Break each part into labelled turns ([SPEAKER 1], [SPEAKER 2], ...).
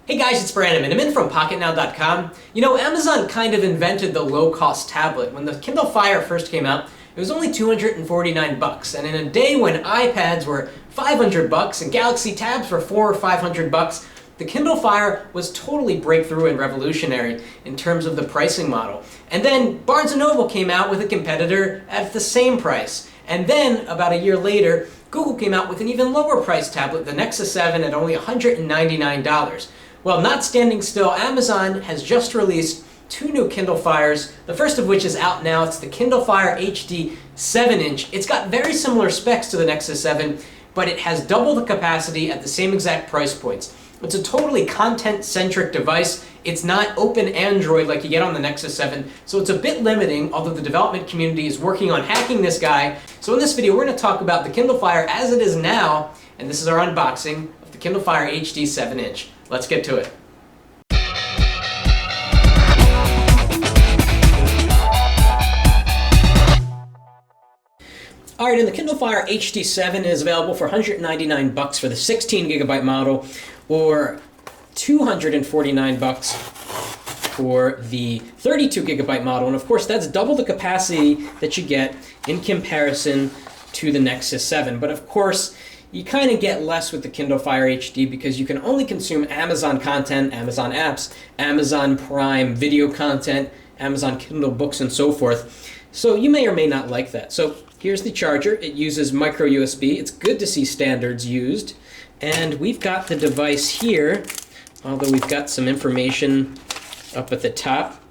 [SPEAKER 1] Hey guys, it's Brandon, and I'm in from Pocketnow.com. You know, Amazon kind of invented the low-cost tablet. When the Kindle Fire first came out, it was only $249, and in a day when iPads were $500 and Galaxy Tabs were $400 or $500, the Kindle Fire was totally breakthrough and revolutionary in terms of the pricing model. And then Barnes & Noble came out with a competitor at the same price. And then, about a year later, Google came out with an even lower price tablet, the Nexus 7, at only $199. Well, not standing still, Amazon has just released two new Kindle Fires, the first of which is out now. It's the Kindle Fire HD 7-inch. It's got very similar specs to the Nexus 7, but it has double the capacity at the same exact price points. It's a totally content-centric device. It's not open Android like you get on the Nexus 7, so it's a bit limiting, although the development community is working on hacking this guy. So in this video, we're going to talk about the Kindle Fire as it is now, and this is our unboxing of the Kindle Fire HD 7-inch. Let's get to it. Alright, and the Kindle Fire HD 7 is available for $199 for the 16GB model, or $249 for the 32GB model. And of course, that's double the capacity that you get in comparison to the Nexus 7. But of course, you kind of get less with the Kindle Fire HD because you can only consume Amazon content, Amazon apps, Amazon Prime video content, Amazon Kindle books, and so forth. So you may or may not like that. So here's the charger. It uses micro USB. It's good to see standards used. And we've got the device here, although we've got some information up at the top.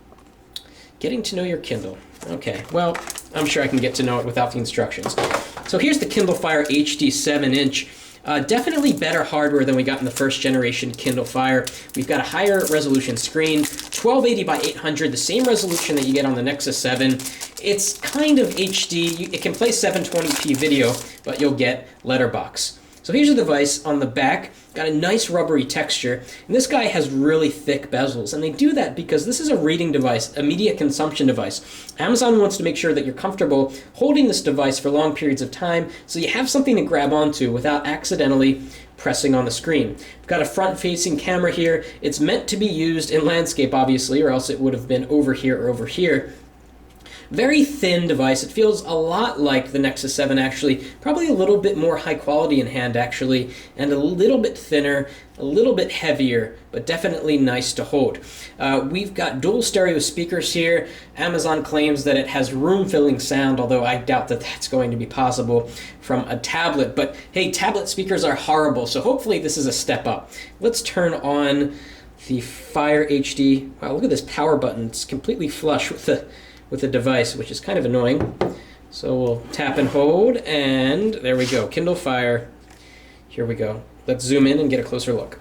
[SPEAKER 1] Getting to know your Kindle. Okay, well, I'm sure I can get to know it without the instructions. So here's the Kindle Fire HD 7-inch. Definitely better hardware than we got in the first generation Kindle Fire. We've got a higher resolution screen, 1280 by 800, the same resolution that you get on the Nexus 7. It's kind of HD. It can play 720p video, but you'll get letterbox. So here's the device on the back. Got a nice rubbery texture, and this guy has really thick bezels, and they do that because this is a reading device, a media consumption device. Amazon wants to make sure that you're comfortable holding this device for long periods of time, so you have something to grab onto without accidentally pressing on the screen. We've got a front-facing camera here. It's meant to be used in landscape, obviously, or else it would have been over here or over here. Very thin device. It feels a lot like the Nexus 7 actually, probably a little bit more high quality in hand actually, and a little bit thinner, a little bit heavier, but definitely nice to hold. We've got dual stereo speakers here. Amazon claims that it has room-filling sound, although I doubt that that's going to be possible from a tablet. But hey, tablet speakers are horrible, so hopefully this is a step up. Let's turn on the Fire HD. Wow, look at this power button. It's completely flush with the device, which is kind of annoying. So we'll tap and hold, and there we go. Kindle Fire. Here we go. Let's zoom in and get a closer look.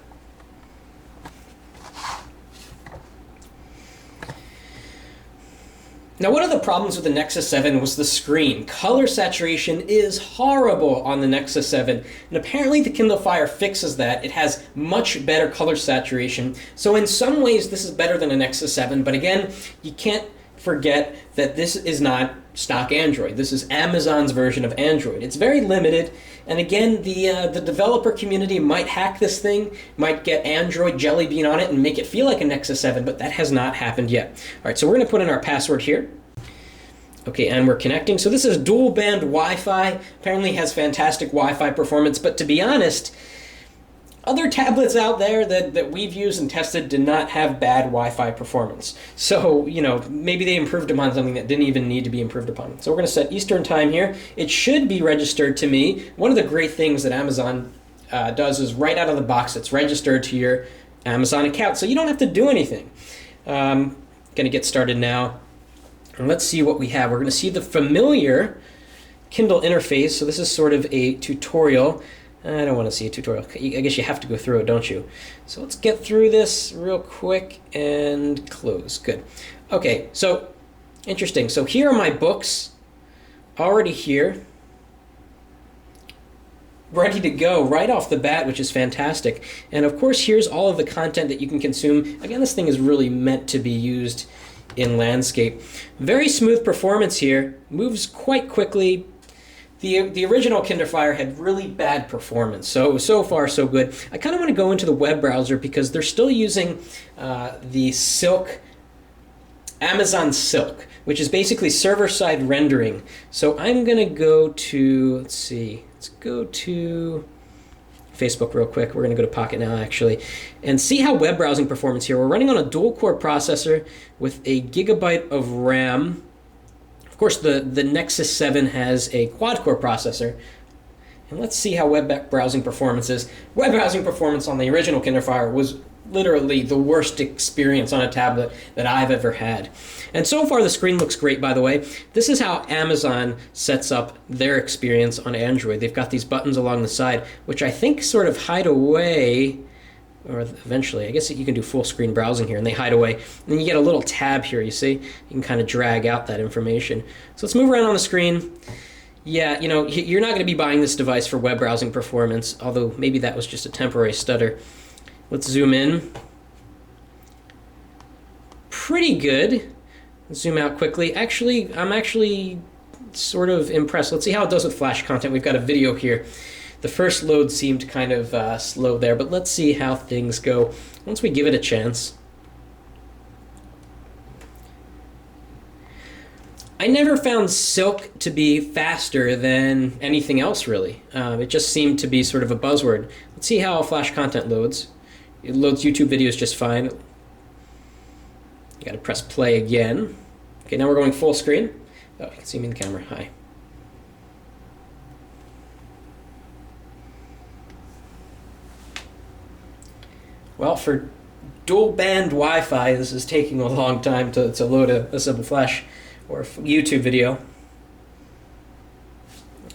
[SPEAKER 1] Now, one of the problems with the Nexus 7 was the screen. Color saturation is horrible on the Nexus 7, and apparently the Kindle Fire fixes that. It has much better color saturation. So in some ways, this is better than a Nexus 7, but again, you can't forget that this is not stock Android. This is Amazon's version of Android. It's very limited, and again, the developer community might hack this thing, might get Android Jelly Bean on it and make it feel like a Nexus 7, but that has not happened yet. All right, so we're going to put in our password here. Okay, and we're connecting. So this is dual band Wi-Fi. Apparently has fantastic Wi-Fi performance, but to be honest, other tablets out there that we've used and tested did not have bad Wi-Fi performance. So, you know, maybe they improved upon something that didn't even need to be improved upon. So we're going to set Eastern Time here. It should be registered to me. One of the great things that Amazon does is right out of the box, it's registered to your Amazon account, so you don't have to do anything. Going to get started now. And let's see what we have. We're going to see the familiar Kindle interface. So this is sort of a tutorial. I don't want to see a tutorial. I guess you have to go through it, don't you? So let's get through this real quick and close. Good. Okay, so interesting. So here are my books already here, ready to go right off the bat, which is fantastic. And of course, here's all of the content that you can consume. Again, this thing is really meant to be used in landscape. Very smooth performance here. Moves quite quickly. the original Kindle Fire had really bad performance. So far so good. I kind of want to go into the web browser because they're still using the Amazon Silk, which is basically server-side rendering. So I'm going to go to, let's go to Facebook real quick. We're going to go to Pocketnow actually, and see how web browsing performance here. We're running on a dual-core processor with a gigabyte of RAM. Of course, the Nexus 7 has a quad-core processor. And let's see how web browsing performance is. Web browsing performance on the original Kindle Fire was literally the worst experience on a tablet that I've ever had. And so far the screen looks great, by the way. This is how Amazon sets up their experience on Android. They've got these buttons along the side, which I think sort of hide away, or eventually, I guess you can do full screen browsing here, and they hide away. And then you get a little tab here, you see? You can kind of drag out that information. So let's move around on the screen. Yeah, you know, you're not going to be buying this device for web browsing performance, although maybe that was just a temporary stutter. Let's zoom in. Pretty good. Let's zoom out quickly. Actually, I'm actually sort of impressed. Let's see how it does with flash content. We've got a video here. The first load seemed kind of slow there, but let's see how things go once we give it a chance. I never found Silk to be faster than anything else, really. It just seemed to be sort of a buzzword. Let's see how flash content loads. It loads YouTube videos just fine. You gotta press play again. Okay, now we're going full screen. Oh, you can see me in the camera. Hi. Well, for dual band Wi-Fi, this is taking a long time to load a simple flash or YouTube video.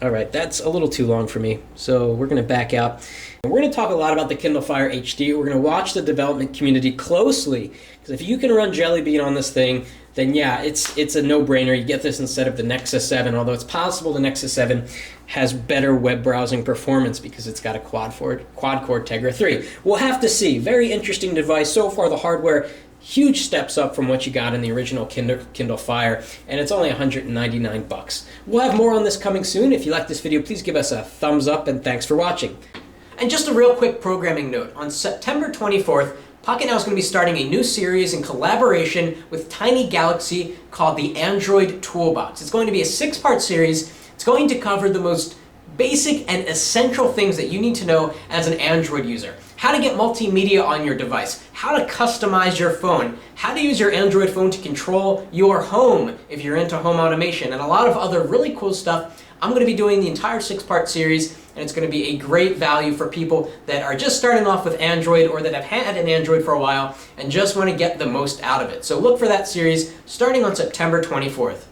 [SPEAKER 1] All right, that's a little too long for me, so we're going to back out. And we're going to talk a lot about the Kindle Fire HD. We're going to watch the development community closely, because if you can run Jelly Bean on this thing, then yeah, it's a no-brainer. You get this instead of the Nexus 7, although it's possible the Nexus 7 has better web browsing performance because it's got a quad-core Tegra 3. We'll have to see. Very interesting device. So far, the hardware, huge steps up from what you got in the original Kindle Fire, and it's only $199. We'll have more on this coming soon. If you like this video, please give us a thumbs up, and thanks for watching. And just a real quick programming note. On September 24th, Pocketnow is going to be starting a new series in collaboration with Tiny Galaxy called the Android Toolbox. It's going to be a 6-part series. It's going to cover the most basic and essential things that you need to know as an Android user. How to get multimedia on your device, how to customize your phone, how to use your Android phone to control your home if you're into home automation, and a lot of other really cool stuff. I'm going to be doing the entire 6-part series, and it's going to be a great value for people that are just starting off with Android or that have had an Android for a while and just want to get the most out of it. So look for that series starting on September 24th.